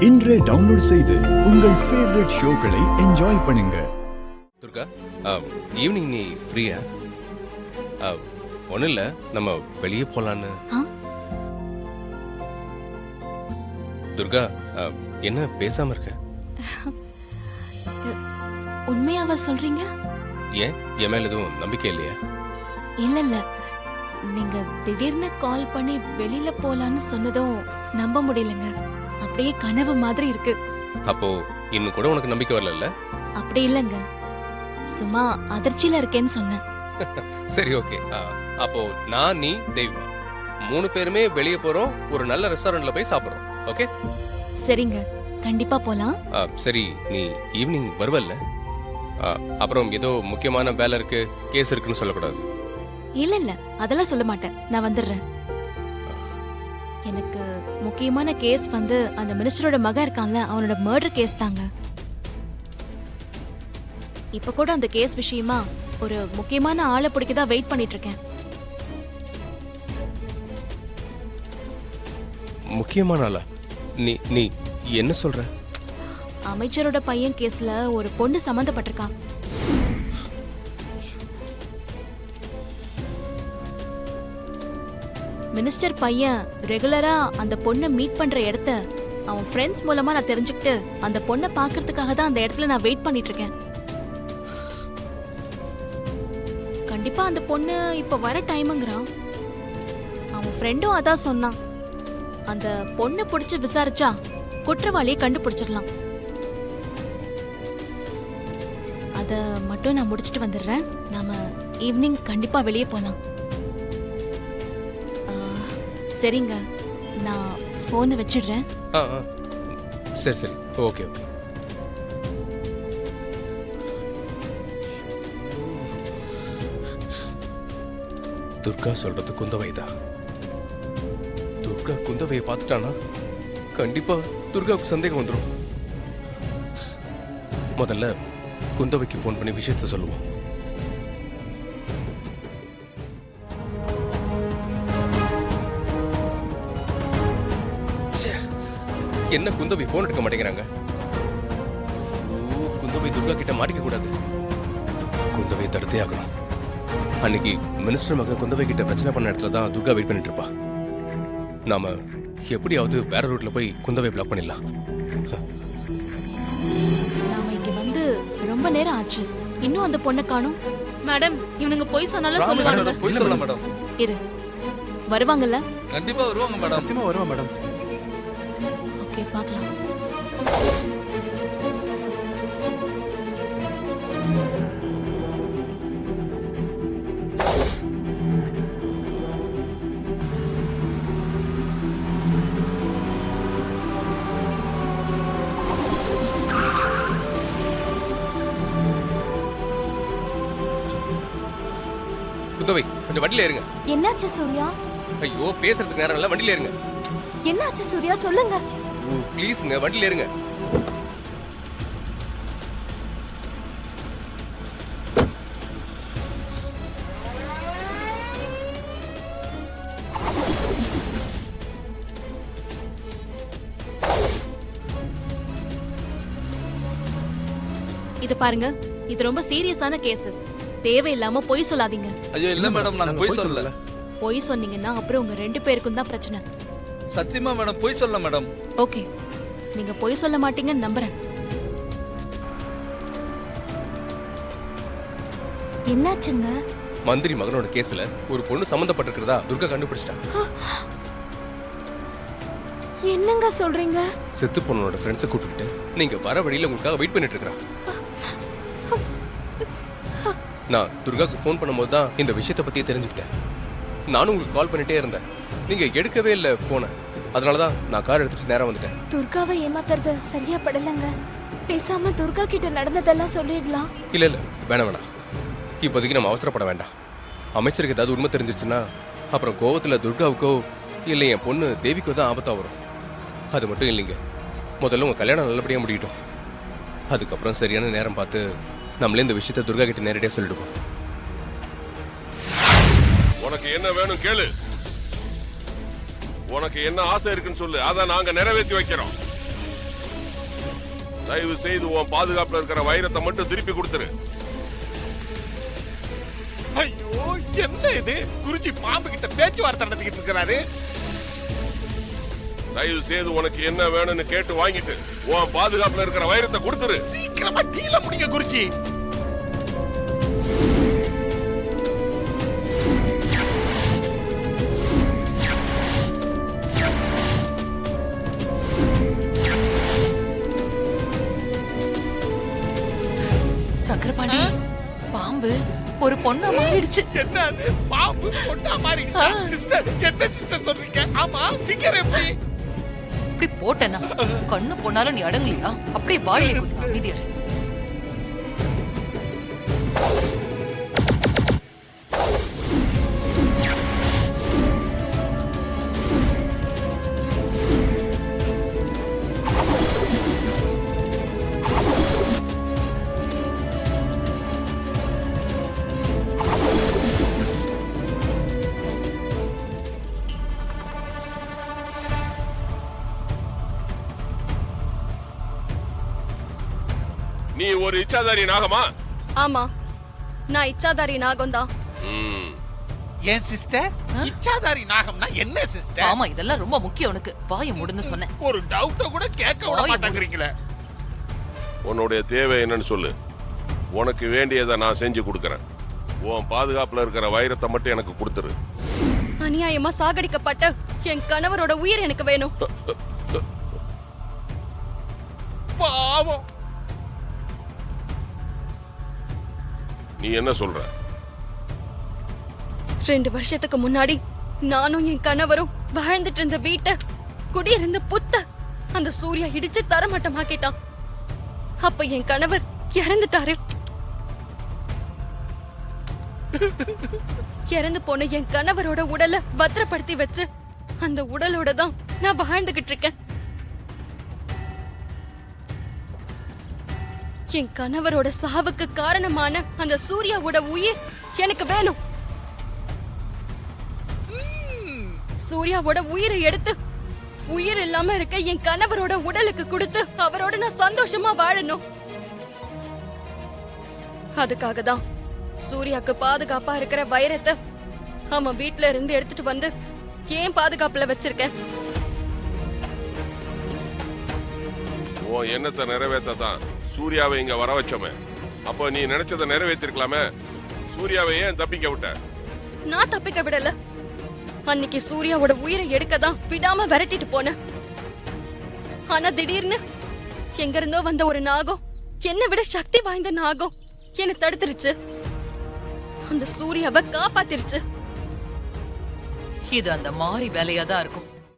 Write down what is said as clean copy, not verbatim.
இன்றே டவுன்லோட் செய்து உங்கள் ஃபேவரட் ஷோக்களை என்ஜாய் பண்ணுங்க. துர்கா, ஈவினிங் நீ ஃப்ரீயா? ஒன்றும் இல்லை, நம்ம வெளியே போகலான்னு. துர்கா, என்ன பேசாம இருக்க? உண்மையாவா சொல்றீங்க? ஏன், என் மேல எதுவும் நம்பிக்கை இல்லையா? இல்ல நீங்க திடீர்னு கால் பண்ணி வெளியில போலான்னு சொன்னதும் நம்ப முடியலங்க. அப்படியே கனவு மாதிரி இருக்கு. அப்போ இன்னும் கூட உனக்கு நம்பிக்கை வரல? அப்படி இல்லங்க, சும்மா அதிர்ச்சியில இருக்கேன்னு சொன்னேன். சரி, ஓகே. அப்போ நான், நீ, தெய்வம் 3 பேருமே வெளியே போறோம். ஒரு நல்ல ரெஸ்டாரண்ட்ல போய் சாப்பிடுறோம். ஓகே? சரிங்க, கண்டிப்பா போலாம். சரி, நீ ஈவினிங் வருவல்ல? அப்புறம் ஏதோ முக்கியமான வேலை இருக்கு, கேஸ் இருக்குன்னு சொல்லக்கூடாது. இல்ல அதெல்லாம் சொல்ல மாட்டேன், நான் வந்துடுறேன். எனக்கு முக்கியமான கேஸ் வந்து அந்த மினிஸ்டரோட மகன் இருக்கான்ல, அவனோட மர்டர் கேஸ் தாங்க. இப்ப கூட அந்த கேஸ் விஷயமா ஒரு முக்கியமான ஆளை பிடிக்கதா வெயிட் பண்ணிட்டு இருக்கேன். முக்கியமான ஆளா? நீ நீ என்ன சொல்ற? அமைச்சரோட பையன் கேஸ்ல ஒரு பொண்ணு சம்பந்தப்பட்டிருக்கான். மினிஸ்டர் பையன் ரெகுலரா அந்த பொண்ணை மீட் பண்ற இடத்த அவன் ஃப்ரெண்ட்ஸ் மூலமா நான் தெரிஞ்சுக்கிட்டு அந்த பொண்ணை பாக்குறதுக்காக தான் அந்த இடத்துல நான் வெயிட் பண்ணிட்டு இருக்கேன். கண்டிப்பா அந்த பொண்ணு இப்ப வர டைம்ங்கறான். அவன் ஃப்ரெண்டும் அதான் சொன்னான். அந்த பொண்ணை பிடிச்சு விசாரிச்சா குற்றவாளியை கண்டுபிடிச்சிடலாம். அத மட்டும் நான் முடிச்சிட்டு வந்துடுறேன். நாம ஈவினிங் கண்டிப்பா வெளியே போலாம். சரிங்க, நான் போனை வச்சிடுறேன். சரி சரி, ஓகே ஓகே. துர்கா சொல்றது குந்தவைதான். துர்கா குந்தவையை பார்த்துட்டானா கண்டிப்பா துர்காவுக்கு சந்தேகம் வந்துடும். முதல்ல குந்தவைக்கு ஃபோன் பண்ணி விஷயத்த சொல்லுவோம். என்ன குந்தவை போன் எடுக்க மாட்டேங்கிறாங்க? குந்தவை துர்கா கிட்ட மாட்டிக்க கூடாது. குந்தவை தடுத்தே ஆகணும். அன்னைக்கு மினிஸ்டர் மகன் குந்தவை கிட்ட பிரச்சனை பண்ண இடத்துல தான் துர்கா வெயிட் பண்ணிட்டு இருப்பா. நாம எப்படியாவது வேற ரூட்ல போய் குந்தவை பிளாக் பண்ணிடலாம். நாம இங்க வந்து ரொம்ப நேரம் ஆச்சு, இன்னும் அந்த பொண்ணை காணோம். மேடம், இவனுங்க போய் சொன்னாலும் சொல்லுவாங்க. போய் சொல்லலாம் மேடம். இரு, வருவாங்கல்ல? கண்டிப்பா வருவாங்க மேடம். சத்தியமா வருவாங்க மேடம். ஓகே, பார்க்கலாம். குந்தவை, கொஞ்சம் வண்டியில இருங்க. என்னாச்சு சூர்யா? ஐயோ, பேசுறதுக்கு நேரம் இல்ல, வண்டியில இருங்க. என்னாச்சு சூர்யா, சொல்லுங்க. ப்ளீஸ்ங்க, வண்டியில இருங்க. இது பாருங்க, இது ரொம்ப சீரியஸான கேஸ். தேவையில்லாம பொய் சொல்லாதீங்க. ஐயோ இல்ல மேடம், நாங்க போய் சொல்லல. பொய் சொன்னீங்கன்னா அப்புறம் உங்க 2 பேருக்கும் தான் பிரச்சனை. சத்தியமா மேடம், போய் சொல்லல மேடம். ஓகே, நீங்க பொய் சொல்ல மாட்டீங்கன்னு நம்புறேன். என்னாச்சுங்க? மந்திரி மகனோட கேஸ்ல ஒரு பொண்ணு சம்பந்தப்பட்டிருக்கிறதா துர்கா கண்டுபிடிச்சிட்டா. என்னங்க சொல்றீங்க? செத்து பொண்ணோட ஃப்ரெண்ட்ஸை கூப்பிட்டு நீங்க வர வழியில உங்களுக்காக வெயிட் பண்ணிட்டு இருக்கா. நான் துர்காக்கு ஃபோன் பண்ணும்போது தான் இந்த விஷயத்தை பத்தி தெரிஞ்சுக்கிட்டேன். நானும் உங்களுக்கு கால் பண்ணிட்டே இருந்தேன், நீங்க எடுக்கவே இல்லை போனை. அதனாலதான் நான் கார் எடுத்துட்டு நேரா வந்துட்டேன். துர்காவை ஏமாத்துறது சரியா படலங்க. பேசாம துர்கா கிட்ட நடந்ததெல்லாம் சொல்லிடலாம். இல்ல இல்ல, வேணாம். இப்போதைக்கு நம்ம அவசரப்பட வேண்டாம். அமைச்சருக்கு ஏதாவது உண்மை தெரிஞ்சிருச்சுன்னா அப்புறம் கோவத்துல துர்காவுக்கோ இல்லை என் பொண்ணு தேவிக்கோ தான் ஆபத்தா வரும். அது மட்டும் இல்லைங்க, முதல்ல உங்க கல்யாணம் நல்லபடியா முடியட்டும். அதுக்கப்புறம் சரியான நேரம் பார்த்து நம்மளே இந்த விஷயத்தை துர்கா கிட்ட நேரடியாக சொல்லிடுவோம். உனக்கு என்ன வேணும் கேளு. உனக்கு என்ன ஆசை இருக்குன்னு சொல்லு, அதை நாங்க நிறைவேற்றி வைக்கிறோம். தயவு செய்து உன் பாதுகாப்புல இருக்கிற வைரத்தை மட்டும் திருப்பி கொடுத்துரு. ஐயோ என்ன இது குருஜி பாம்பு கிட்ட பேச்சுவார்த்தை நடத்திக்கிட்டு இருக்கிறாரு. தயவு செய்து உனக்கு என்ன வேணும்னு கேட்டு வாங்கிட்டு உன் பாதுகாப்புல இருக்கிற வைரத்தை கொடுத்துரு. சீக்கிரமா டீல முடிங்க குருஜி. சக்கரபாணி, பாம்பு ஒரு பொண்ணா மாறிடுச்சு. என்ன அது பாம்பு பொண்ணா மாறிடுச்சா? சிஸ்டர் என்ன சிஸ்டர் சொல்றீங்க? ஆமா ஃபிகர் எப்படி? இப்படி போட்டேன்னா கண்ணு பொண்ணாலும் நீ அடங்கலையா? அப்படியே வாயிலே குத்து அமைதியாரு. நீ ஒரு இச்சாதாரி நாகமா? ஆமா, நான் இச்சாதாரி நாகம்தான். ம். ஏன் சிஸ்டர் இச்சாதாரி நாகம்னா என்ன சிஸ்டர்? ஆமா, இதெல்லாம் ரொம்ப முக்கியம் உனக்கு. வாயை மூடுன்னு சொன்னேன். ஒரு டவுட்ட கூட கேட்க விட வாய் மாட்டேங்கிறீங்களே. உன்னுடைய தேவை என்னன்னு சொல்லு. உனக்கு வேண்டியதை நான் செஞ்சு கொடுக்கறேன். உன் பாதுகாப்புல இருக்கிற வைரத்தை மட்டும் எனக்கு கொடுத்துரு. அநியாயமா சாகடிக்கப்பட்ட என் கணவரோட உயிர் எனக்கு வேணும். பாவம். நீ என்ன சொல்ற? 2 வருஷத்துக்கு முன்னாடி நானும் என் கணவரும் வாழ்ந்துட்டு இருந்த வீட்டை குடியிருந்த புத்த அந்த சூர்யா இடிச்சு தரமட்டமாக்கிட்டான். அப்ப என் கணவர் இறந்துட்டாரு. இறந்து போன என் கணவரோட உடலை பத்திரப்படுத்தி வச்சு அந்த உடலோட தான் நான் வாழ்ந்துகிட்டு இருக்கேன். என் கணவரோட சாவுக்கு காரணமான அந்த சூர்யாவோட உயிர் எனக்கு வேணும். சூர்யாவோட உயிரை எடுத்து உயிர் இல்லாம இருக்க என் கணவரோட உடலுக்கு கொடுத்து அவரோட நான் சந்தோஷமா வாழணும். அதுக்காக தான் சூர்யாக்கு பாதுகாப்பா இருக்கிற வைரத்தை அவன் வீட்ல இருந்து எடுத்துட்டு வந்து ஏன் பாதுகாப்புல வச்சிருக்கேன். உன் எண்ணத்தை நிறைவேற்றதான் சூர்யாவை இங்க வர வச்சோமே. அப்போ நீ நினைச்சதை நிறைவேற்றிருக்கலாமே. சூர்யாவை ஏன் தப்பிக்க விட்ட? நான் தப்பிக்க விடல. அன்னைக்கு சூர்யாவோட உயிரை எடுக்கதான் விடாம விரட்டிட்டு போனேன். ஆனா திடீர்னு எங்க இருந்தோ வந்த ஒரு நாகம், என்னை விட சக்தி வாய்ந்த நாகம், என்னை தடுத்துருச்சு. அந்த சூர்யாவை காப்பாத்திருச்சு. இது அந்த மாறி வேலையா தான் இருக்கும்.